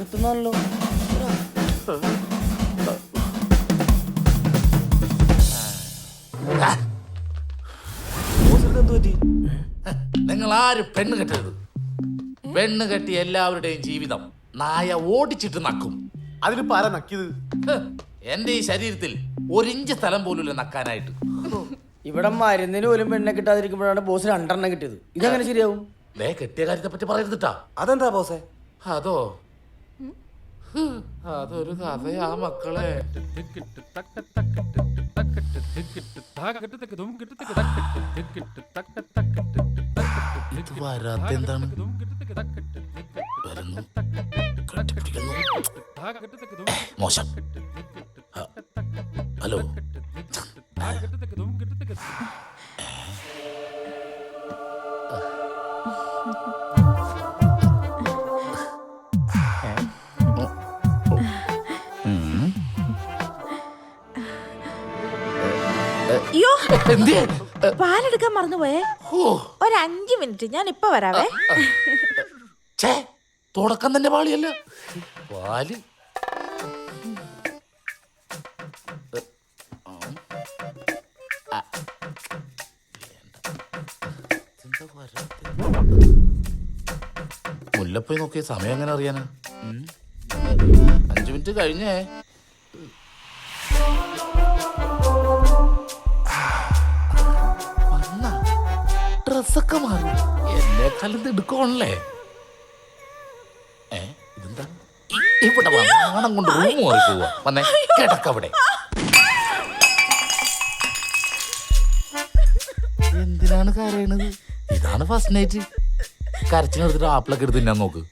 എത്തുന്നാണല്ലോ. നിങ്ങൾ ആരും പെണ്ണ് കെട്ടരുത്. പെണ്ണ് കെട്ടി എല്ലാവരുടെയും ജീവിതം നായ ഓടിച്ചിട്ട് നക്കും. അതിനിപ്പോ ആരാ നക്കിയത്? എന്റെ ഈ ശരീരത്തിൽ ഒരിഞ്ച് സ്ഥലം പോലും നക്കാനായിട്ട്. ഇവിടെ മരുന്നിന് പോലും പെണ്ണെ കിട്ടാതിരിക്കുമ്പോഴാണ് ബോസ് 2 കിട്ടിയത്. ഇതെങ്ങനെ ശരിയാവും? ദേ കെട്ടിയ കാര്യത്തെ പറ്റി പറയരുതിട്ടാ. അതെന്താ ബോസേ? അതൊരു കഥയാ മക്കളെ. വരാത്തെന്താണ്? മോശം. ഹലോ, പാലെടുക്കാൻ മറന്നുപോയേ. ഒരു 5 മിനിറ്റ്, ഞാൻ ഇപ്പൊ വരാവേ. തുടക്കം തന്നെ പാളിയല്ല. പാല് മുല്ലപ്പോയി നോക്കിയ സമയം എങ്ങനെ അറിയാനാ? 5 മിനിറ്റ് കഴിഞ്ഞേ. ഡ്രസ്സൊക്കെ മാറി എന്നെക്കാളും എടുക്കണല്ലേ. ഇതെന്താ ഇവിടെ നാണം കൊണ്ട് റൂം മാറി പോവാ. വന്നേ കിടക്കവിടെ. എന്തിനാണ് കരയണത്? ഇതാണ് ഫസ്റ്റ് നൈറ്റ്. കരച്ചിനെടുത്തിട്ട് ആപ്പിളൊക്കെ എടുത്ത് തിന്നാൻ നോക്ക്.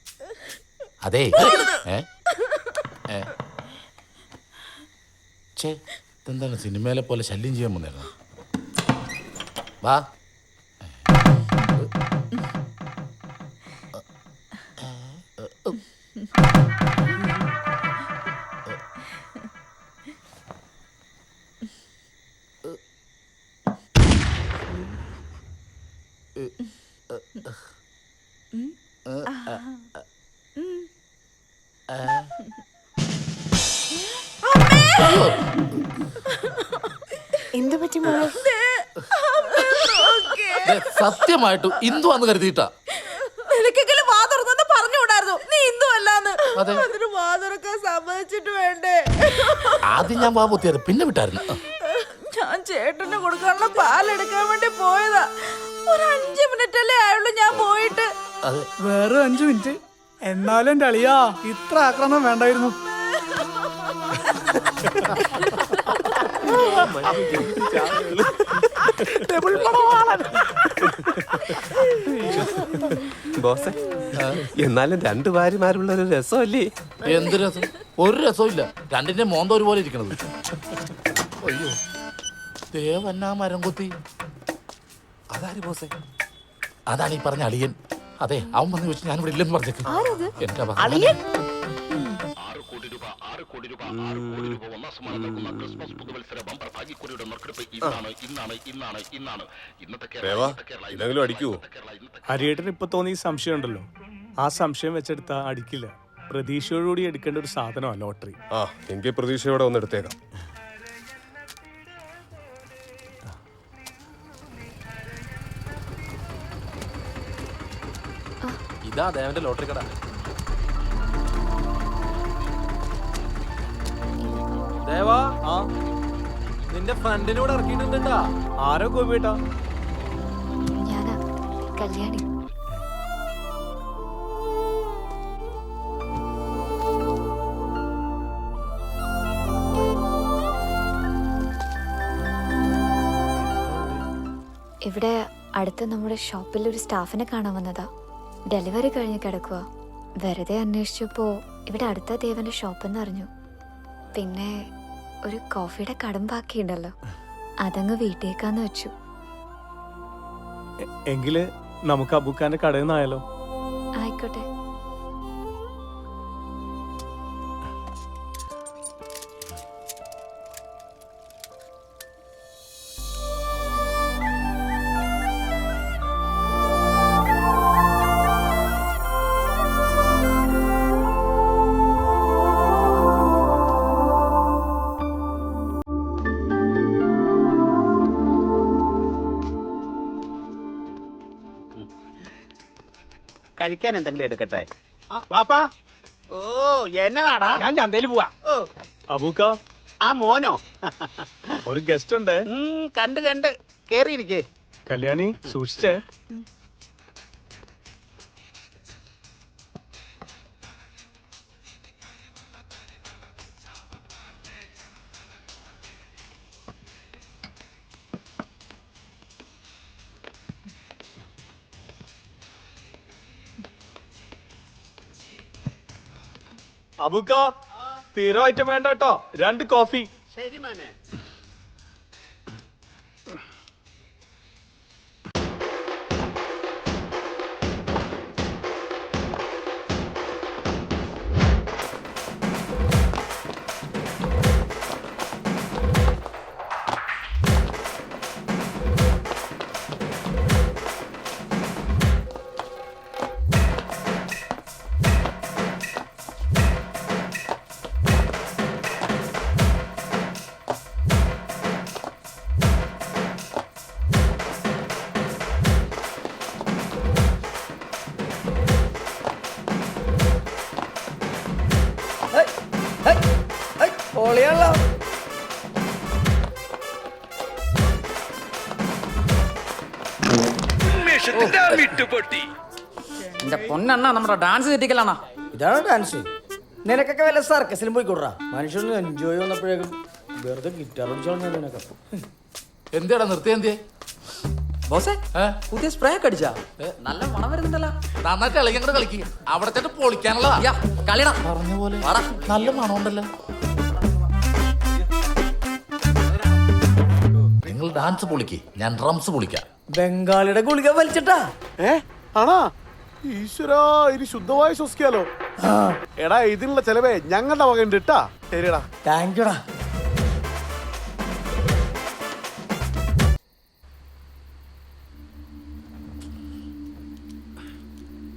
അതെ ഇതെന്താണ് സിനിമയിലെ പോലെ ശല്യം ചെയ്യാൻ വന്നേക്കണം. വാ. എന്ത് പറ്റി മോളെ? സത്യമായിട്ടും ഇന്ദു ആന്ന് കരുതിയിട്ടാ. നിനക്കെങ്കിലും വാ തുറന്നു പറഞ്ഞുകൂടായിരുന്നു നീ ഇന്ദു അല്ലാന്ന്. അതിന് വാ തുറക്കാൻ സമ്മതിച്ചിട്ട് വേണ്ടേ? ആദ്യം ഞാൻ വാ പൊത്തിയത്, പിന്നെ വിട്ടായിരുന്നു. ഞാൻ ചേട്ടന് കൊടുക്കാനുള്ള പാലെടുക്കാൻ വേണ്ടി പോയതാ. ഒരു 5 മിനിറ്റ് അല്ലേ ആയുള്ളൂ ഞാൻ പോയിട്ട്. വേറെ 5 മിനിറ്റ് എന്നാലും എന്റെ അളിയാ ഇത്ര ആക്രമണം വേണ്ടായിരുന്നു. ബോസേ, എന്നാലും 2 ഭാര്യമാരുള്ള ഒരു രസമല്ലേ? എന്ത് രസം? ഒരു രസവും ഇല്ല. രണ്ടിന്റെ മോന്ത ഒരുപോലെ ഇരിക്കണത്. അയ്യോ ദേവന്നാ മരം കൊത്തി. അതാര് ബോസേ? അതാണ് ഈ പറഞ്ഞ അളിയൻ. അതെ, അവൻ വന്ന് ചോദിച്ചു ഞാൻ ഇവിടെ ഇല്ലെന്ന് പറഞ്ഞേക്ക്. എന്റെ അളിയൻ ഹരിയേട്ടന് ഇപ്പൊ തോന്നിയ സംശയം ഉണ്ടല്ലോ, ആ സംശയം വെച്ചെടുത്താ അടിക്കില്ല. പ്രതീക്ഷയോടുകൂടി എടുക്കേണ്ട ഒരു സാധനമാണ് ലോട്ടറി. എങ്കിൽ പ്രതീക്ഷയോടെ ഒന്ന് എടുത്തേക്കാം. ഇതാ ദേവന്റെ ലോട്ടറി കട. ദേവാ, നിന്റെ ഫ്രണ്ടിനോട് ഇറക്കിയിട്ടുണ്ടാ. ആരോ ഗോപിയേട്ടാ? ഞാനാ കല്യാണി. ഇവിടെ അടുത്ത് നമ്മുടെ ഷോപ്പിൽ ഒരു സ്റ്റാഫിനെ കാണാൻ വന്നതാ. ഡെലിവറി കഴിഞ്ഞ് കിടക്കുക. വെറുതെ അന്വേഷിച്ചപ്പോ ഇവിടെ അടുത്ത ദേവന്റെ ഷോപ്പെന്ന് അറിഞ്ഞു. പിന്നെ ഒരു കോഫിയുടെ കടം ബാക്കിയുണ്ടല്ലോ, അതങ്ങ് വീട്ടിലേക്കാന്ന് വെച്ചു. എങ്കില് നമുക്ക് അബുക്കാന്റെ കടയിൽ നിന്നായാലോ? ആയിക്കോട്ടെ. കഴിക്കാൻ എന്തെങ്കിലും എടുക്കട്ടെ വാപ്പാ. ഓ എന്നതാടാ? ഞാൻ ചന്തയിൽ പോവാ. ഓ അബൂക്ക, ആ മോനോ? ഒരു ഗസ്റ്റ് ഉണ്ട്. കണ്ട് കേറിയിരിക്കേ. കല്യാണി സൂക്ഷിച്ചേ. അബൂക്ക, സ്ഥിരമായിട്ട് വേണ്ട കേട്ടോ, 2 കോഫി. ശരി മോനെ. പൊളിയാണല്ലോ. എന്റെ പൊന്നെണ്ണ നമ്മുടെ ഡാൻസ് തെറ്റിക്കലാണ. ഇതാണ് ഡാൻസ്. നിനക്കൊക്കെ വല്ല സർക്കസിലും പോയി കൂടാ. മനുഷ്യന് എൻജോയ് വന്നപ്പോഴേക്കും വെറുതെ ഗിറ്റാർ അടിച്ചോളഞ്ഞ നിനക്ക്. എന്തിയാടാ നിർത്തിയ എന്തിയെ? ബോസേ പുതിയ സ്പ്രേ ഒക്കെ അടിച്ചാ നല്ല മണം വരുന്നുണ്ടല്ലോ. നന്നായിട്ട് ഇളകി അങ്ങോട്ട് കളിക്കുക. അവിടെ ചെന്ന് പൊളിക്കാനുള്ളതാ. യാ, കളിയടാ. പറഞ്ഞ പോലെ വാടാ. നല്ല മണമുണ്ടല്ലോ. നിങ്ങൾ ഡാൻസ് പൊളിക്ക്, ഞാൻ ഡ്രംസ് പൊളിക്കാം. ബംഗാളിയുടെ ഗുളിക വലിച്ചിട്ടാ. ആണാ ഈശ്വരാ, ഇനി ശുദ്ധമായി ശ്വസിക്കാലോ. എടാ ഇതിനുള്ള ചെലവേ ഞങ്ങളുടെ വക ഉണ്ട് ഇട്ടാ. ശരിടാ. താങ്ക് യുടാ.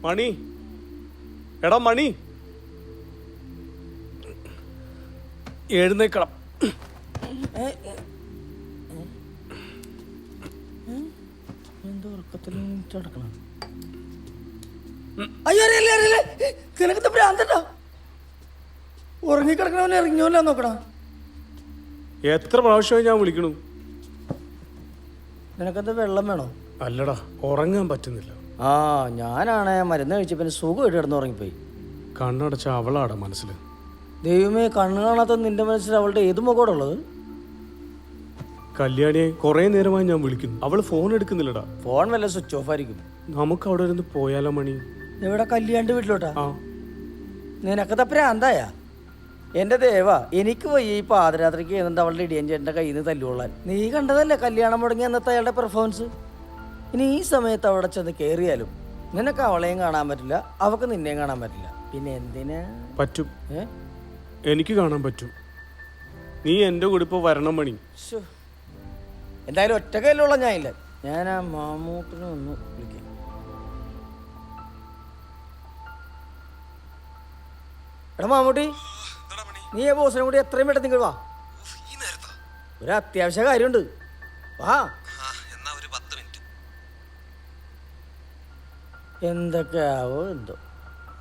മണി, എടാ മണി, എഴുന്നേക്കണം. എന്തോ ഉറക്കത്തിൽ നടക്കണം. അയ്യോ അറിയില്ല അറിയില്ല, നിനക്കെന്താ ഭ്രാന്തട്ടോ? ഉറങ്ങിക്കിടക്കണവനെ ഇറങ്ങിയോല്ല നോക്കണ. എത്ര പ്രാവശ്യമായി ഞാൻ വിളിക്കണു. നിനക്കെന്താ വെള്ളം വേണോ? അല്ലടാ, ഉറങ്ങാൻ പറ്റുന്നില്ല. ആ, ഞാനാണ് മരുന്ന് കഴിച്ചപ്പോ സുഖമായിട്ട് കിടന്ന് ഉറങ്ങിപ്പോയി. കണ്ണടച്ച അവളാടാ മനസ്സിൽ. ദൈവമേ, കണ്ണു കാണാത്ത നിന്റെ മനസ്സിൽ അവളുടെ ഏത് മുഖോടെ ഉള്ളത്? കല്യാണിയെ കുറെ നേരമായി ഞാൻ വിളിക്കുന്നു, അവള് ഫോൺ എടുക്കുന്നില്ലടാ. ഫോൺ വല്ല സ്വിച്ച് ഓഫ് ആയിരിക്കും. നമുക്ക് അവിടെ ഇരുന്ന് പോയാലോ മണി? എവിടെ? കല്യാണ്ട് വീട്ടിലോട്ടാ? ആ, നിനക്കത് പ്രാന്തായ? എന്റെ ദേവ, എനിക്ക് വയ്യ ഈ പാതിരാത്രിക്ക് എന്നിട്ട് അവളുടെ ഇടിയൻ ചേട്ടൻ്റെ കയ്യിൽ നിന്ന് തല്ലുകൊള്ളാൻ. നീ കണ്ടതല്ലേ കല്യാണം മുടങ്ങി അന്നത്തെ അയാളുടെ പെർഫോമൻസ്. ഇനി ഈ സമയത്ത് അവിടെ ചെന്ന് കയറിയാലും നിനക്ക് അവളെയും കാണാൻ പറ്റില്ല, അവക്ക് നിന്നെയും കാണാൻ പറ്റില്ല. പിന്നെ എന്തിനാ? പറ്റും, എനിക്ക് കാണാൻ പറ്റും. നീ എൻ്റെ കൂടെ ഇപ്പോൾ വരണം മണി. എന്തായാലും ഒറ്റ കയ്യിലുള്ള ഞാൻ ഇല്ല. ഞാൻ ആ മാമൂട്ടിനെ ഒന്ന് വിളിക്കാം. എടാ മാമൂട്ടി, നീ ആ ബോസിനെ കൂടി എത്രയും പെട്ടെന്ന് നിങ്ങൾ വാ. ഒരു അത്യാവശ്യ കാര്യമുണ്ട്. വാ. എന്തൊക്കെയാവോ എന്തോ.